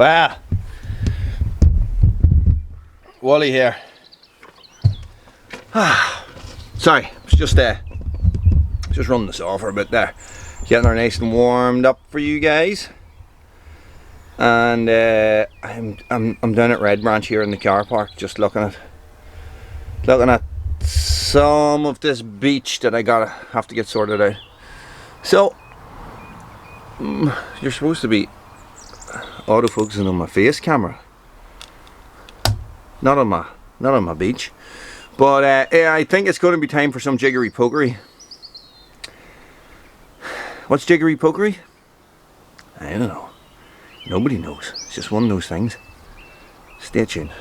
Well, Wally here. Sorry, it's just running the saw for a bit there, getting her nice and warmed up for you guys. And I'm down at Red Branch here in the car park, just looking at some of this beach that I have to get sorted out. So you're supposed to be autofocusing on my face camera, not on my beach. But I think it's going to be time for some jiggery pokery. What's jiggery pokery? I don't know. Nobody knows. It's just one of those things. Stay tuned.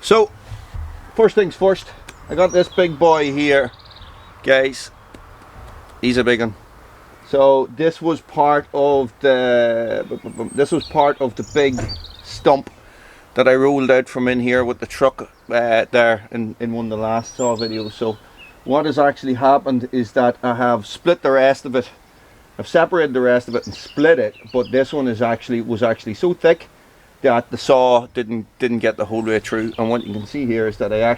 So, first things first, I got this big boy here, guys. He's a big one. So this was part of the big stump that I rolled out from in here with the truck there in one of the last saw videos. So what has actually happened is that I have split the rest of it. I've separated the rest of it and split it, but this one was actually so thick that the saw didn't get the whole way through. And what you can see here is that I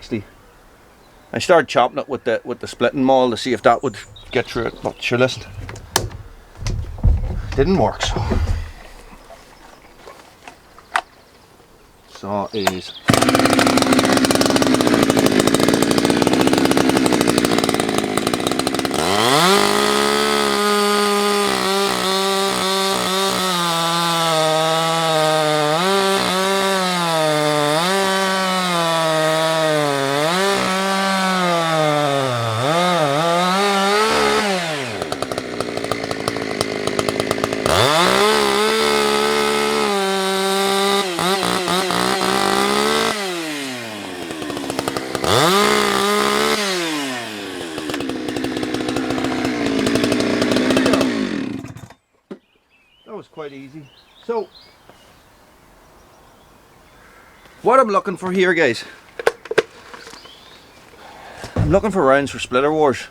started chopping it with the splitting maul to see if that would get through it, but sure, listen, didn't work. So saw is quite easy. So what I'm looking for here, guys, I'm looking for rounds for splitter wars.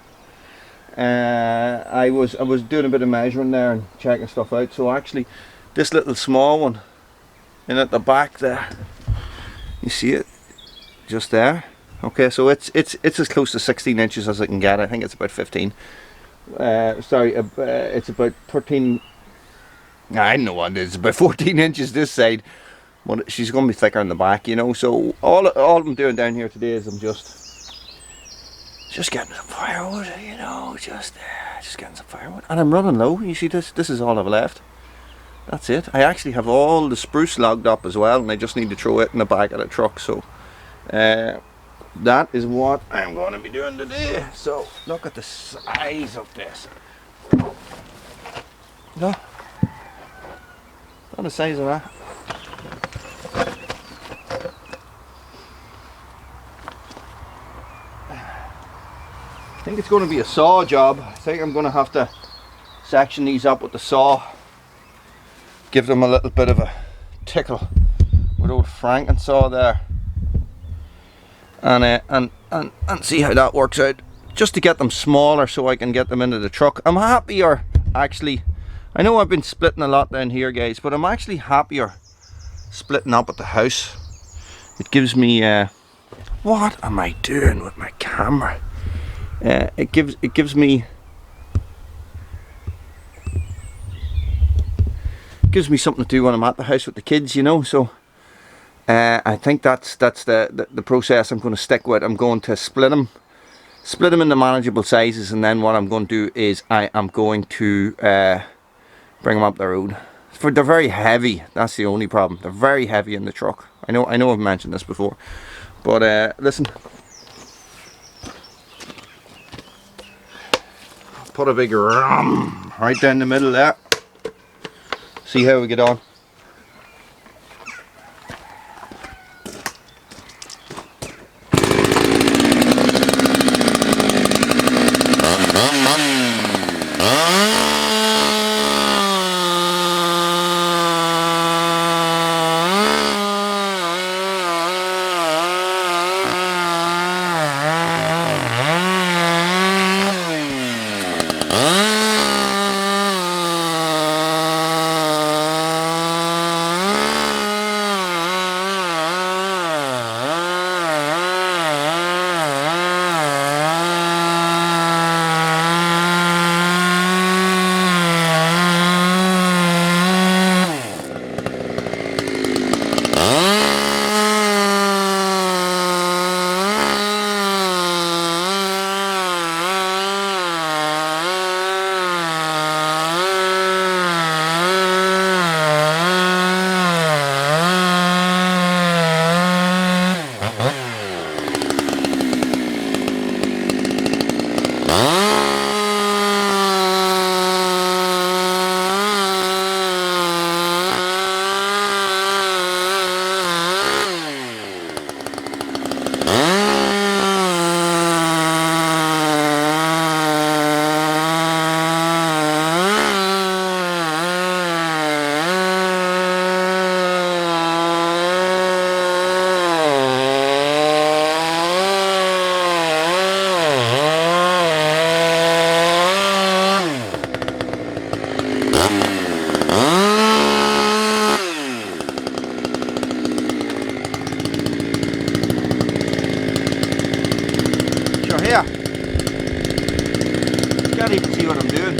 I was doing a bit of measuring there and checking stuff out. So actually this little small one in at the back there, you see it just there? Okay, so it's as close to 16 inches as I can get. I think it's about 15. It's about 13. I don't know what it is, about 14 inches this side, but she's going to be thicker in the back, you know. So all I'm doing down here today is I'm just getting some firewood, you know, just getting some firewood. And I'm running low. You see this is all I've left. That's it. I actually have all the spruce logged up as well, and I just need to throw it in the back of the truck. So that is what I'm going to be doing today. So look at the size of this. No. On the size of that. I think it's going to be a saw job. I think I'm going to have to section these up with the saw, give them a little bit of a tickle with old Frankensaw there, and see how that works out, just to get them smaller so I can get them into the truck. I'm happier actually. I know I've been splitting a lot down here, guys, but I'm actually happier splitting up at the house. It gives me what am I doing with my camera? It gives me something to do when I'm at the house with the kids, you know. So I think that's the process I'm going to stick with. I'm going to split them into manageable sizes, and then what I'm going to do is I am going to bring them up the road. They're very heavy. That's the only problem. They're very heavy in the truck. I know I've mentioned this before, but listen, put a big ram right down the middle there. See how we get on. Here, can't even see what I'm doing.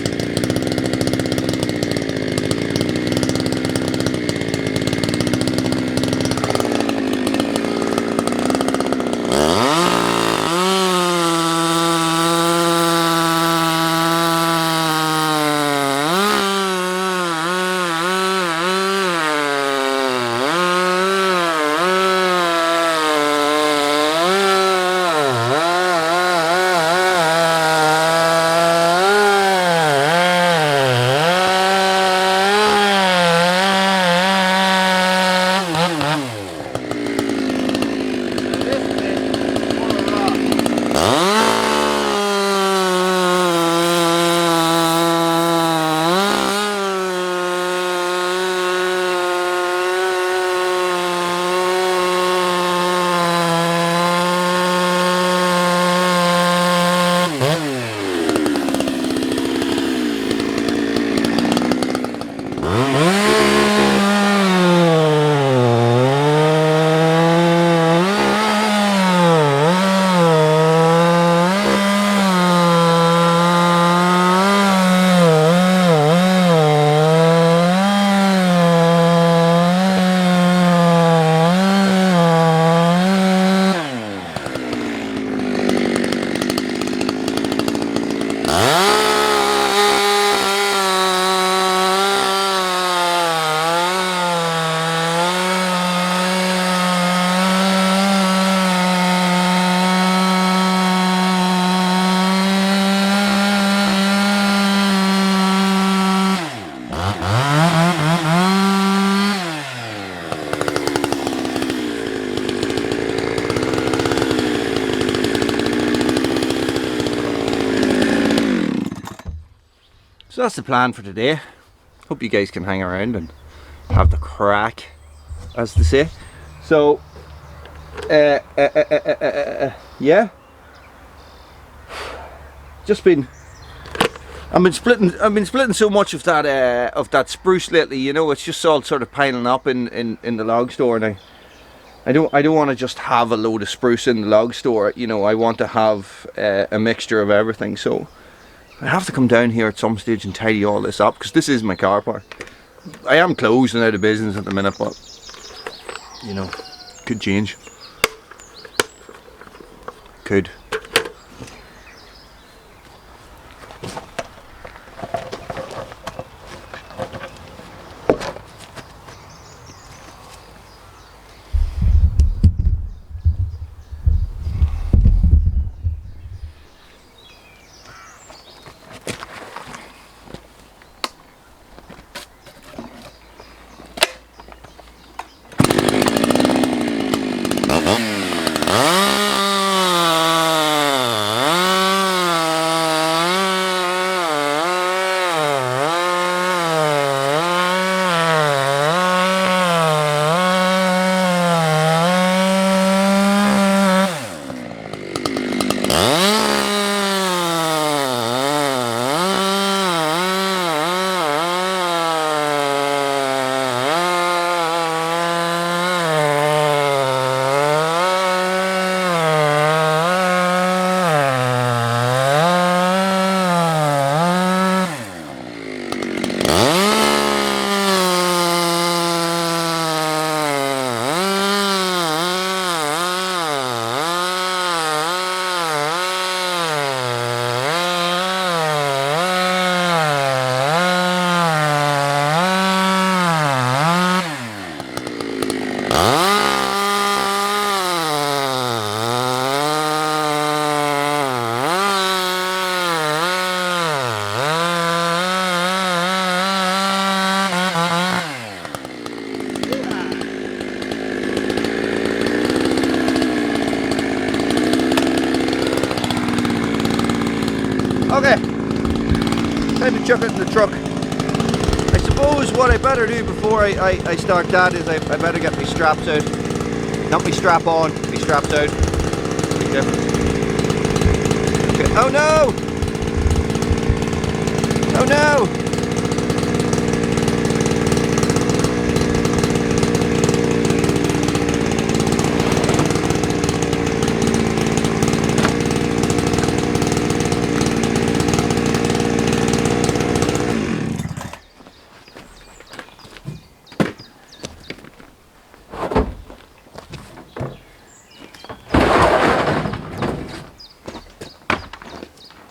So that's the plan for today. Hope you guys can hang around and have the crack, as they say. So, yeah. Just been. I've been splitting so much of that spruce lately. You know, it's just all sort of piling up in the log store now. I don't want to just have a load of spruce in the log store. You know, I want to have a mixture of everything. So I have to come down here at some stage and tidy all this up, because this is my car park. I am closed and out of business at the minute, but you know, could change. Could. time to chuck it in the truck. I suppose what I better do before I start that is I better get my straps out. Not my strap on, my straps out. Big difference. Okay. Oh no! Oh no!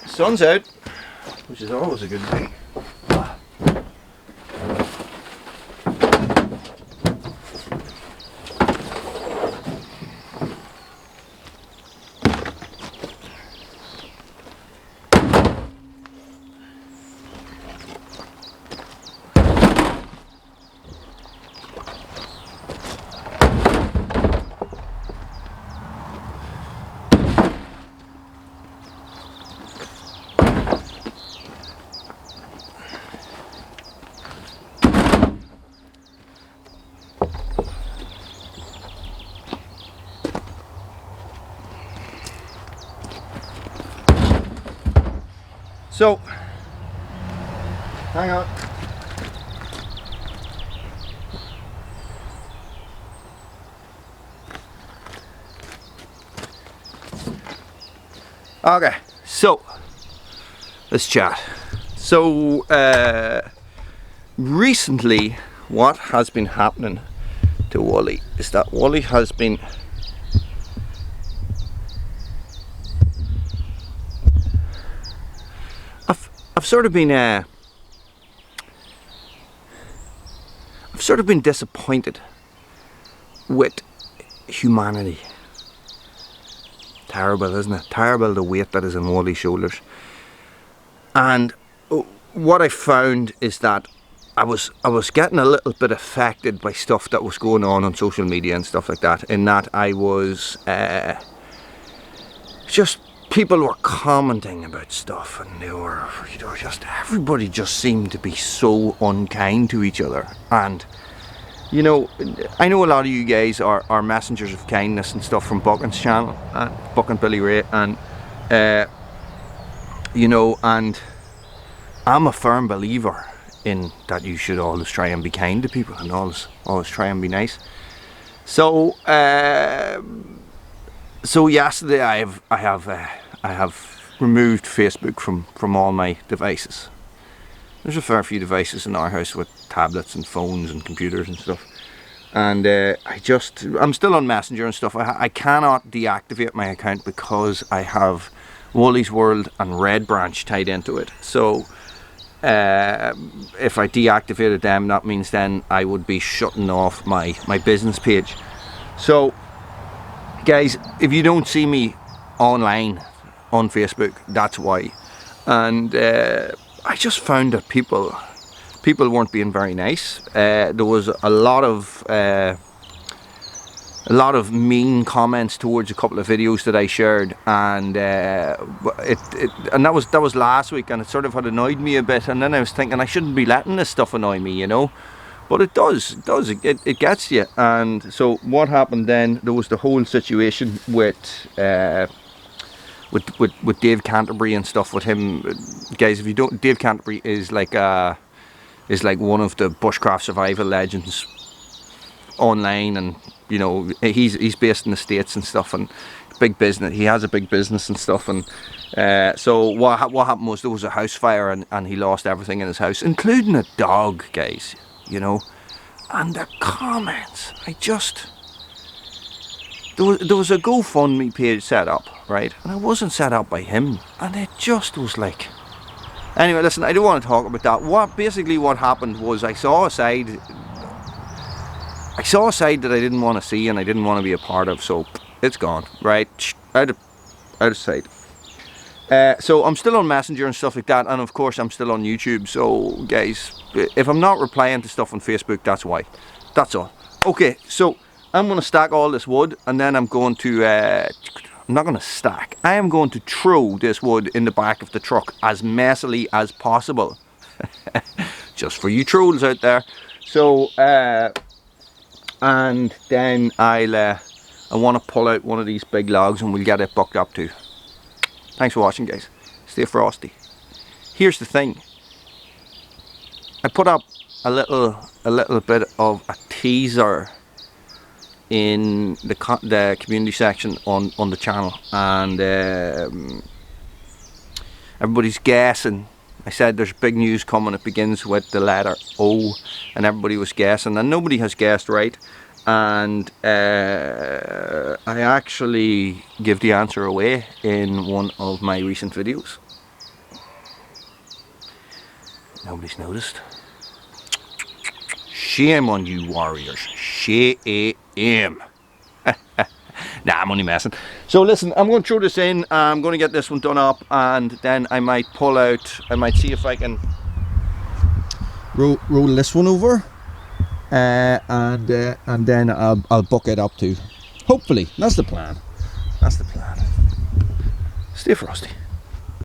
Sun's out, which is always a good thing. So, hang on. Okay, so let's chat. So, recently, what has been happening to Wooly is that Wooly has been I've sort of been disappointed with humanity. Terrible, isn't it? Terrible, the weight that is on Wooly's shoulders. And what I found is that I was getting a little bit affected by stuff that was going on social media and stuff like that. In that I was just, people were commenting about stuff, and they were, just, everybody just seemed to be so unkind to each other. And I know a lot of you guys are messengers of kindness and stuff from Buchan's channel, Buck and Billy Ray, and and I'm a firm believer in that you should always try and be kind to people and always try and be nice. So so yesterday I have removed Facebook from all my devices. There's a fair few devices in our house with tablets and phones and computers and stuff. And I'm still on Messenger and stuff. I cannot deactivate my account because I have Wooly's World and Red Branch tied into it. So if I deactivated them, that means then I would be shutting off my business page. So guys, if you don't see me online on Facebook, that's why. And I just found that people weren't being very nice. There was a lot of mean comments towards a couple of videos that I shared, and and that was last week, and it sort of had annoyed me a bit. And then I was thinking I shouldn't be letting this stuff annoy me, but it does. It gets you. And so what happened then? There was the whole situation with Dave Canterbury and stuff with him. Guys, if you don't, Dave Canterbury is like one of the bushcraft survival legends online, and he's based in the States and stuff, and big business. He has a big business and stuff. And so what happened was there was a house fire, and he lost everything in his house, including a dog, guys. And the comments, there was a GoFundMe page set up, right? And it wasn't set up by him, and it just was like. Anyway, listen, I don't want to talk about that. What happened was I saw a side that I didn't want to see and I didn't want to be a part of, so it's gone, right? Out of sight. So I'm still on Messenger and stuff like that, and of course I'm still on YouTube. So guys, if I'm not replying to stuff on Facebook, that's why. That's all. Okay, so I'm going to stack all this wood, and then I'm going to I'm not going to stack. I am going to throw this wood in the back of the truck as messily as possible. Just for you trolls out there. So and then I want to pull out one of these big logs and we'll get it bucked up too. Thanks for watching, guys. Stay frosty. Here's the thing. I put up a little bit of a teaser in the community section on the channel, and everybody's guessing. I said there's big news coming. It begins with the letter O, and everybody was guessing, and nobody has guessed right. And I actually give the answer away in one of my recent videos. Nobody's noticed. Shame on you, warriors. Shame. Nah, I'm only messing. So listen, I'm going to throw this in. I'm going to get this one done up, and then I might pull out. I might see if I can roll this one over, and then I'll buck it up too. Hopefully, that's the plan. That's the plan. Stay frosty.